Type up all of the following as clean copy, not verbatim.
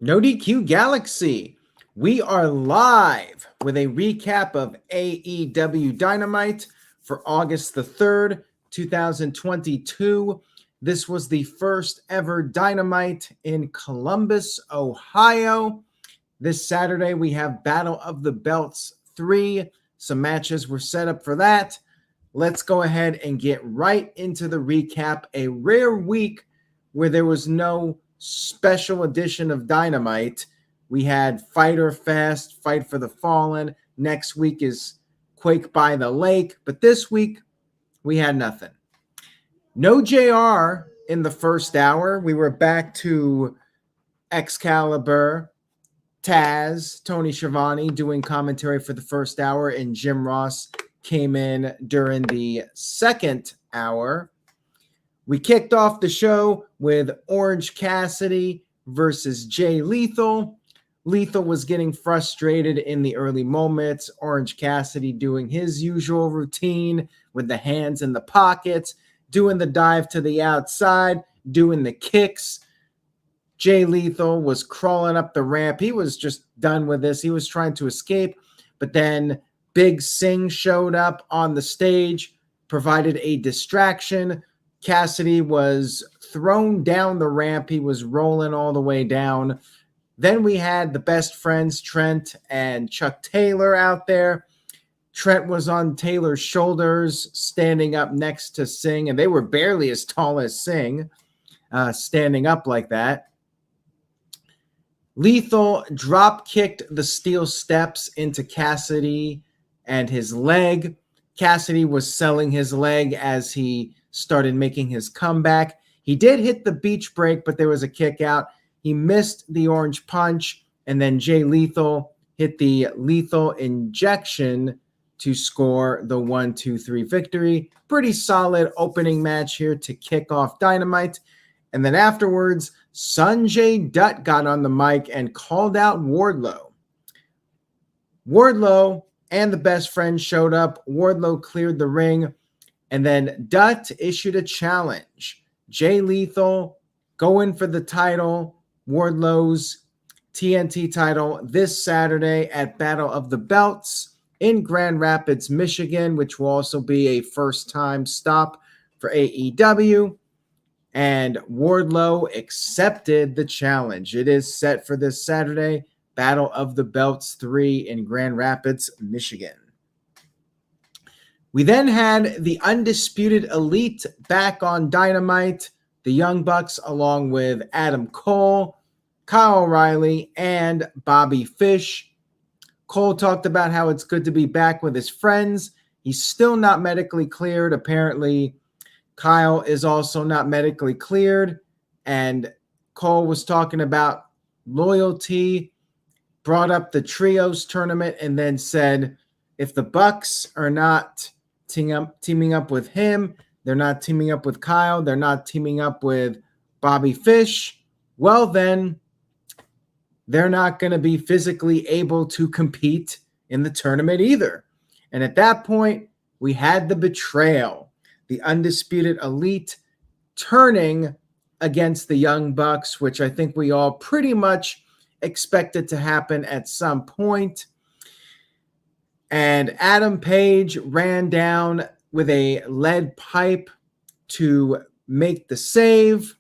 No DQ Galaxy. We are live with a recap of AEW Dynamite for August the 3rd, 2022. This was the first ever Dynamite in Columbus, Ohio. This Saturday, we have Battle of the Belts 3. Some matches were set up for that. Let's go ahead and get right into the recap. A rare week where there was no special edition of Dynamite. We had Fyter Fest, Fight for the Fallen. Next week is Quake by the Lake. But this week, we had nothing. No JR in the first hour. We were back to Excalibur, Taz, Tony Schiavone doing commentary for the first hour, and Jim Ross came in during the second hour. We kicked off the show with Orange Cassidy versus Jay Lethal. Lethal was getting frustrated in the early moments. Orange Cassidy doing his usual routine with the hands in the pockets, doing the dive to the outside, doing the kicks. Jay Lethal was crawling up the ramp. He was just done with this. He was trying to escape, but then Big Singh showed up on the stage, provided a distraction. Cassidy was thrown down the ramp. He was rolling all the way down. Then we had the best friends, Trent and Chuck Taylor, out there. Trent was on Taylor's shoulders, standing up next to Singh, and they were barely as tall as Singh, standing up like that. Lethal drop-kicked the steel steps into Cassidy and his leg. Cassidy was selling his leg as he started making his comeback. He did hit the beach break, but there was a kick out. He missed the orange punch, and then Jay Lethal hit the lethal injection to score the 1-2-3 victory. Pretty solid opening match here to kick off Dynamite. And then afterwards, Sanjay Dutt got on the mic and called out Wardlow. Wardlow and the best friend showed up. Wardlow cleared the ring. And then Dutt issued a challenge. Jay Lethal going for the title, Wardlow's TNT title, this Saturday at Battle of the Belts in Grand Rapids, Michigan, which will also be a first-time stop for AEW. And Wardlow accepted the challenge. It is set for this Saturday, Battle of the Belts 3 in Grand Rapids, Michigan. We then had the Undisputed Elite back on Dynamite, the Young Bucks along with Adam Cole, Kyle O'Reilly, and Bobby Fish. Cole talked about how it's good to be back with his friends. He's still not medically cleared. Apparently, Kyle is also not medically cleared. And Cole was talking about loyalty, brought up the Trios tournament, and then said, if the Bucks are not teaming up with him, they're not teaming up with Kyle, they're not teaming up with Bobby Fish, well then, they're not going to be physically able to compete in the tournament either. And at that point, we had the betrayal. The Undisputed Elite turning against the Young Bucks, which I think we all pretty much expected to happen at some point. And Adam Page ran down with a lead pipe to make the save.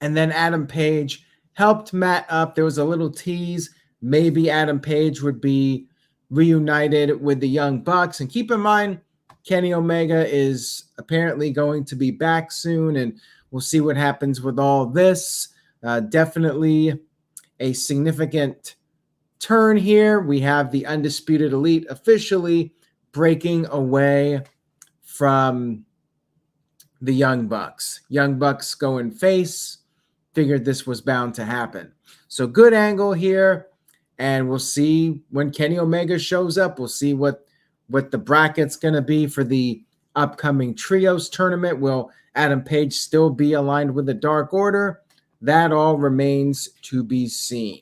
And then Adam Page helped Matt up. There was a little tease. Maybe Adam Page would be reunited with the Young Bucks. And keep in mind, Kenny Omega is apparently going to be back soon, and we'll see what happens with all this. Definitely a significant turn here. We have the Undisputed Elite officially breaking away from the Young Bucks. Young Bucks going face. Figured this was bound to happen. So good angle here, and we'll see when Kenny Omega shows up. We'll see what the bracket's going to be for the upcoming Trios tournament. Will Adam Page still be aligned with the Dark Order? That all remains to be seen.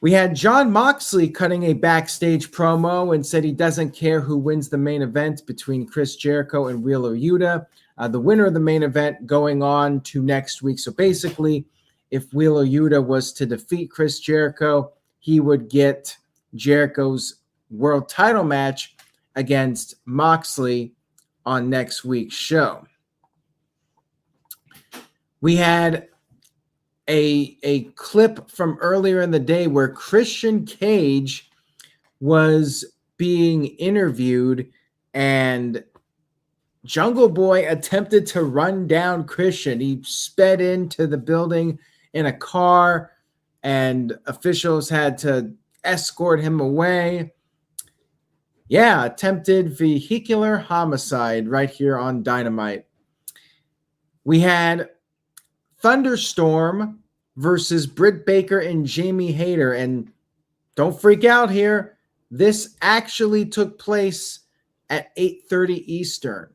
We had Jon Moxley cutting a backstage promo and said he doesn't care who wins the main event between Chris Jericho and Wheeler Yuta. The winner of the main event going on to next week. So basically, if Wheeler Yuta was to defeat Chris Jericho, he would get Jericho's world title match against Moxley on next week's show. We had a clip from earlier in the day where Christian Cage was being interviewed, and Jungle Boy attempted to run down Christian. He sped into the building in a car, and officials had to escort him away. Yeah, attempted vehicular homicide right here on Dynamite. We had ThunderStorm versus Britt Baker and Jamie Hayter. And don't freak out here. This actually took place at 8:30 Eastern.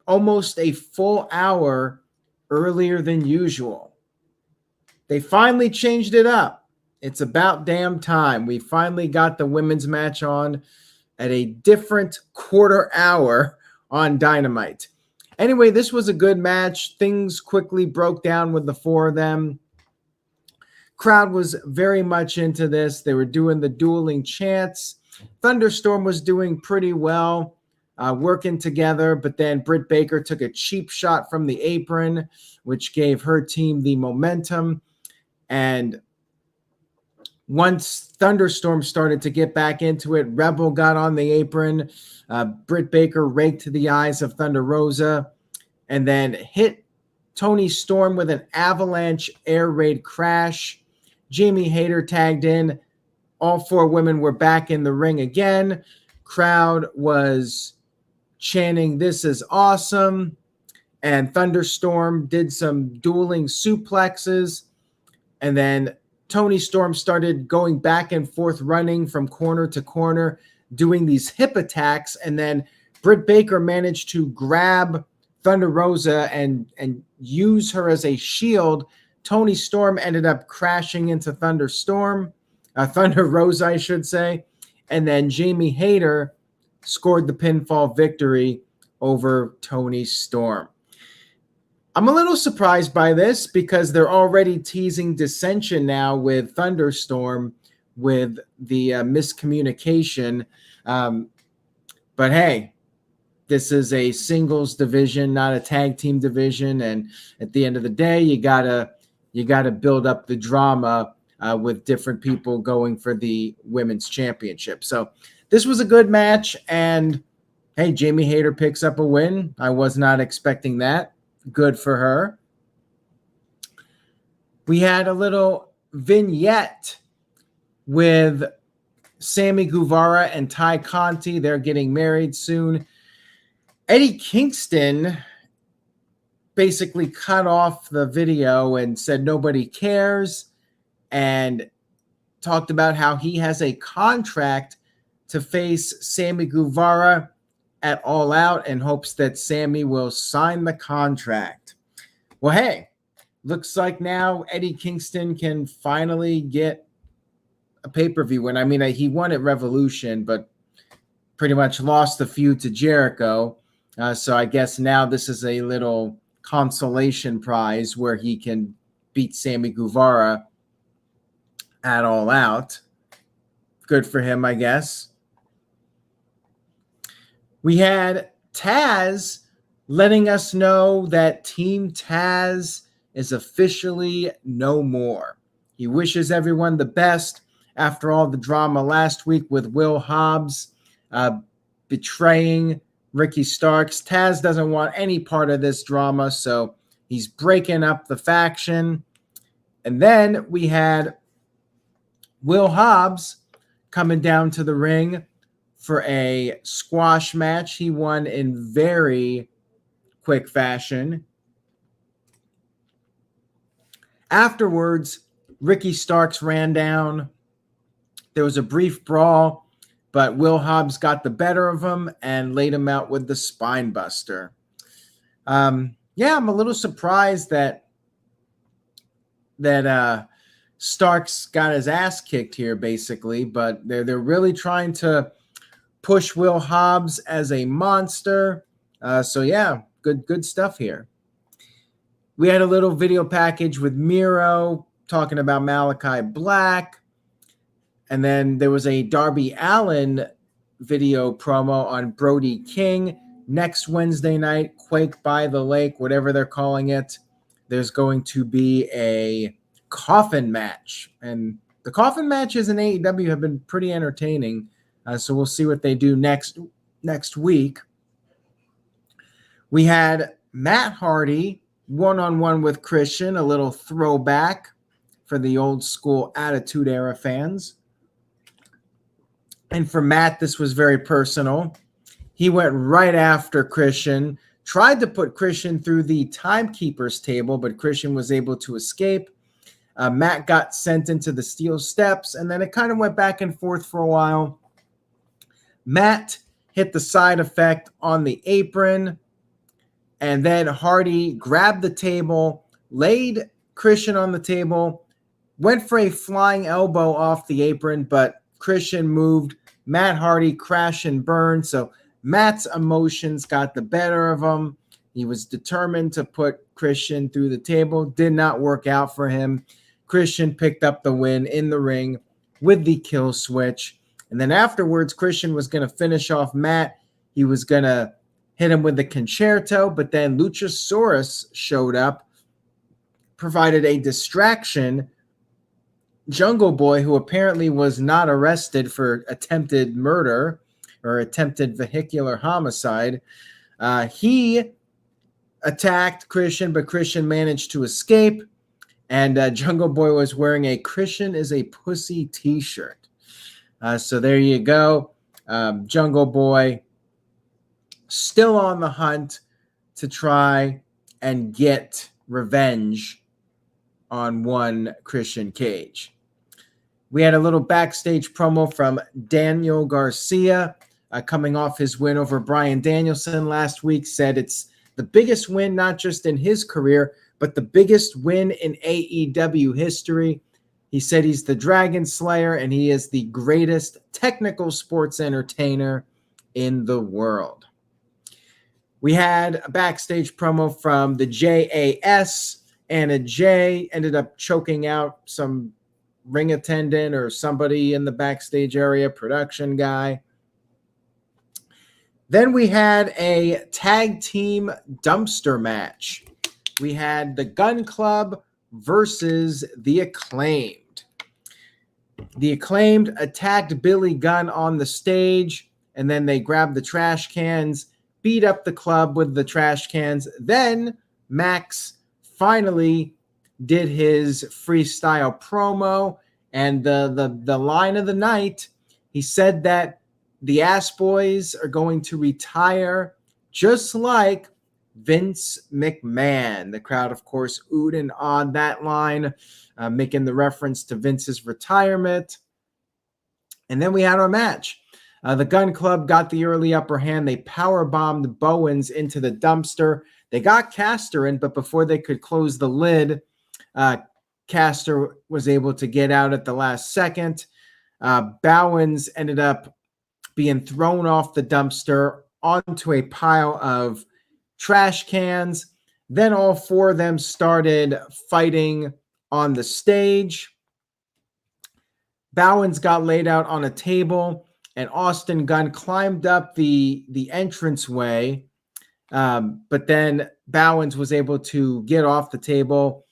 Almost a full hour earlier than usual. They finally changed it up. It's about damn time. We finally got the women's match on at a different quarter hour on Dynamite. Anyway, this was a good match. Things quickly broke down with the four of them. Crowd was very much into this. They were doing the dueling chants. ThunderStorm was doing pretty well, working together, but then Britt Baker took a cheap shot from the apron, which gave her team the momentum. And once ThunderStorm started to get back into it, Rebel got on the apron. Britt Baker raked the eyes of Thunder Rosa and then hit Toni Storm with an avalanche air raid crash. Jamie Hayter tagged in. All four women were back in the ring again. Crowd was chanting, "This is awesome." And ThunderStorm did some dueling suplexes. And then Toni Storm started going back and forth, running from corner to corner, doing these hip attacks. And then Britt Baker managed to grab Thunder Rosa and use her as a shield. Toni Storm ended up crashing into Thunder Rosa, I should say. And then Jamie Hayter scored the pinfall victory over Toni Storm. I'm a little surprised by this because they're already teasing dissension now with ThunderStorm with the miscommunication. But hey, this is a singles division, not a tag team division. And at the end of the day, you gotta build up the drama with different people going for the women's championship. So this was a good match. And hey, Jamie Hayter picks up a win. I was not expecting that. Good for her. We had a little vignette with Sammy Guevara and Ty Conti. They're getting married soon. Eddie Kingston basically cut off the video and said nobody cares and talked about how he has a contract to face Sammy Guevara at All Out and hopes that Sammy will sign the contract. Well, hey, looks like now Eddie Kingston can finally get a pay-per-view win. I mean, he won at Revolution, but pretty much lost the feud to Jericho. So I guess now this is a little consolation prize where he can beat Sammy Guevara at All Out. Good for him, I guess. We had Taz letting us know that Team Taz is officially no more. He wishes everyone the best after all the drama last week with Will Hobbs betraying Ricky Starks. Taz doesn't want any part of this drama, so he's breaking up the faction. And then we had Will Hobbs coming down to the ring for a squash match. He won in very quick fashion. Afterwards, Ricky Starks ran down. There was a brief brawl, but Will Hobbs got the better of him and laid him out with the spine buster. I'm a little surprised that Starks got his ass kicked here, basically, but they're really trying to push Will Hobbs as a monster. Good stuff here. We had a little video package with Miro talking about Malachi Black. And then there was a Darby Allin video promo on Brody King. Next Wednesday night, Quake by the Lake, whatever they're calling it, there's going to be a coffin match. And the coffin matches in AEW have been pretty entertaining. So we'll see what they do next week. We had Matt Hardy one-on-one with Christian, a little throwback for the old school Attitude Era fans. And for Matt, this was very personal. He went right after Christian, tried to put Christian through the timekeeper's table, but Christian was able to escape. Matt got sent into the steel steps, and then it kind of went back and forth for a while. Matt hit the side effect on the apron, and then Hardy grabbed the table, laid Christian on the table, went for a flying elbow off the apron, but Christian moved. Matt Hardy crashed and burned, so Matt's emotions got the better of him. He was determined to put Christian through the table. Did not work out for him. Christian picked up the win in the ring with the kill switch. And then afterwards, Christian was going to finish off Matt. He was going to hit him with the concerto, but then Luchasaurus showed up, provided a distraction. Jungle Boy, who apparently was not arrested for attempted murder or attempted vehicular homicide, he attacked Christian, but Christian managed to escape. And Jungle Boy was wearing a Christian is a pussy t-shirt. So there you go. Jungle Boy still on the hunt to try and get revenge on one Christian Cage. We had a little backstage promo from Daniel Garcia coming off his win over Bryan Danielson last week. Said it's the biggest win, not just in his career, but the biggest win in AEW history. He said he's the Dragon Slayer and he is the greatest technical sports entertainer in the world. We had a backstage promo from the JAS. Anna Jay ended up choking out some ring attendant or somebody in the backstage area, production guy. Then we had a tag team dumpster match. We had the Gunn Club versus the Acclaimed. The Acclaimed attacked Billy Gunn on the stage, and then they grabbed the trash cans, beat up the club with the trash cans. Then Max finally did his freestyle promo, and the line of the night, he said that the Ass Boys are going to retire just like Vince McMahon. The crowd, of course, oohed and awed that line, making the reference to Vince's retirement. And then we had our match. The Gunn Club got the early upper hand. They powerbombed Bowens into the dumpster. They got Caster in, but before they could close the lid, Caster was able to get out at the last second. Bowens ended up being thrown off the dumpster onto a pile of trash cans. Then all four of them started fighting on the stage. Bowens got laid out on a table, and Austin Gunn climbed up the entranceway. But then Bowens was able to get off the table,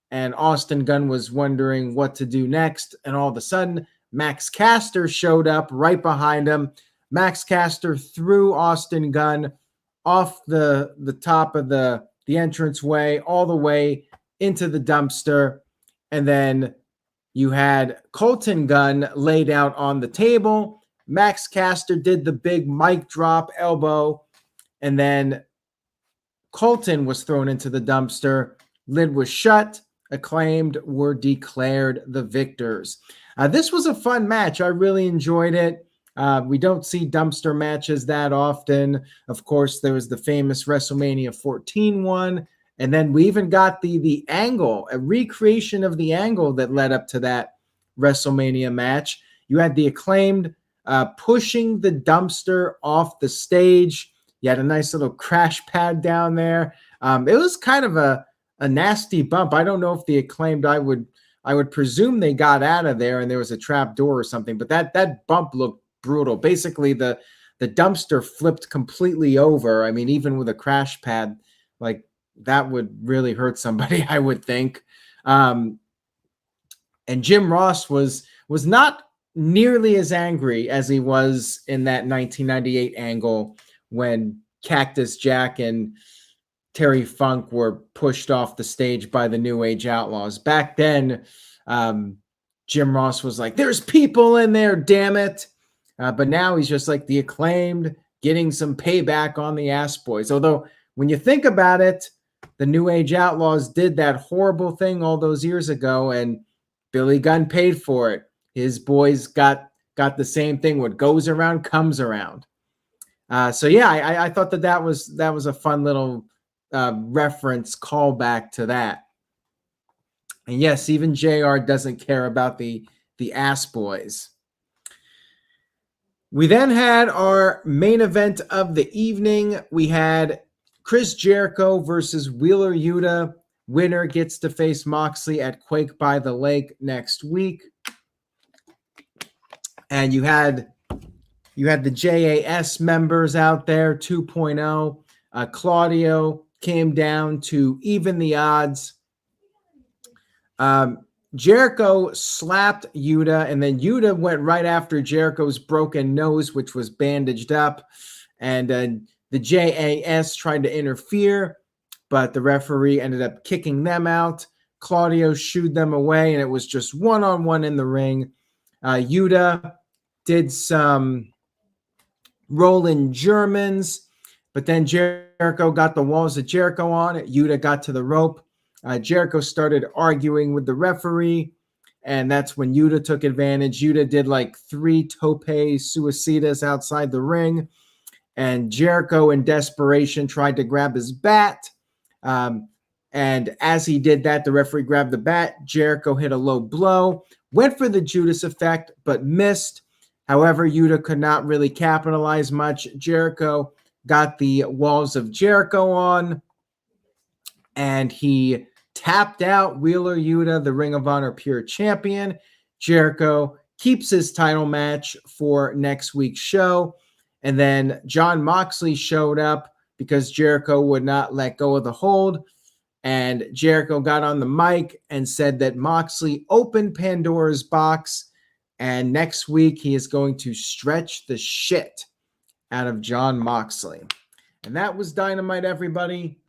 and Austin Gunn was wondering what to do next. And all of a sudden, Max Caster showed up right behind him. Max Caster threw Austin Gunn off the top of the entranceway all the way into the dumpster. And then you had Colton Gunn laid out on the table. Max Caster did the big mic drop elbow, and then Colton was thrown into the dumpster. Lid was shut. Acclaimed were declared the victors. This was a fun match. I really enjoyed it. We don't see dumpster matches that often. Of course, there was the famous WrestleMania 14 one. And then we even got the angle, a recreation of the angle that led up to that WrestleMania match. You had the Acclaimed pushing the dumpster off the stage. You had a nice little crash pad down there. It was kind of a a nasty bump. I don't know if the Acclaimed, I would presume they got out of there and there was a trap door or something, but that bump looked brutal. Basically, the dumpster flipped completely over. I mean, even with a crash pad, like that would really hurt somebody, I would think. And Jim Ross was not nearly as angry as he was in that 1998 angle when Cactus Jack and Terry Funk were pushed off the stage by the New Age Outlaws. Back then, Jim Ross was like, there's people in there, damn it. But now he's just like the Acclaimed, getting some payback on the Ass Boys. Although, when you think about it, the New Age Outlaws did that horrible thing all those years ago, and Billy Gunn paid for it. His boys got the same thing. What goes around comes around. So yeah, I thought that was a fun little reference callback to that. And yes, even JR doesn't care about the Ass Boys. We then had our main event of the evening. We had Chris Jericho versus Wheeler Yuta. Winner gets to face Moxley at Quake by the Lake next week. And you had the JAS members out there, 2.0. Claudio came down to even the odds. Jericho slapped Yuta, and then Yuta went right after Jericho's broken nose, which was bandaged up. And the JAS tried to interfere, but the referee ended up kicking them out. Claudio shooed them away, and it was just one-on-one in the ring. Yuta did some rolling Germans, but then Jericho got the walls of Jericho on. Yuta got to the rope. Jericho started arguing with the referee, and that's when Yuta took advantage. Yuta did like 3 tope suicidas outside the ring, and Jericho, in desperation, tried to grab his bat. And as he did that, the referee grabbed the bat. Jericho hit a low blow, went for the Judas effect, but missed. However, Yuta could not really capitalize much. Jericho got the walls of Jericho on, and he tapped out Wheeler Yuta, the Ring of Honor Pure Champion. Jericho keeps his title match for next week's show. And then Jon Moxley showed up because Jericho would not let go of the hold. And Jericho got on the mic and said that Moxley opened Pandora's box, and next week he is going to stretch the shit out of Jon Moxley. And that was Dynamite, everybody.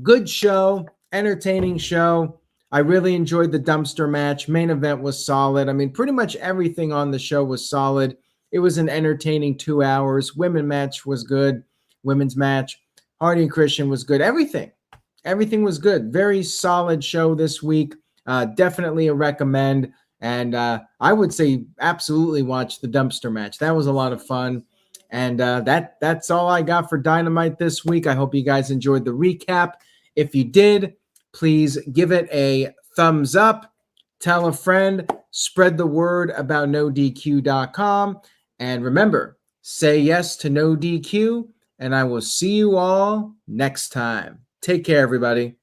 Good show, entertaining show. I really enjoyed the dumpster match. Main event was solid. I mean, pretty much everything on the show was solid. It was an entertaining 2 hours. Women's match was good. Women's match. Hardy and Christian was good. Everything was good. Very solid show this week. Definitely a recommend. And I would say absolutely watch the dumpster match. That was a lot of fun. And that's all I got for Dynamite this week. I hope you guys enjoyed the recap. If you did, please give it a thumbs up. Tell a friend. Spread the word about NoDQ.com. And remember, say yes to No DQ. And I will see you all next time. Take care, everybody.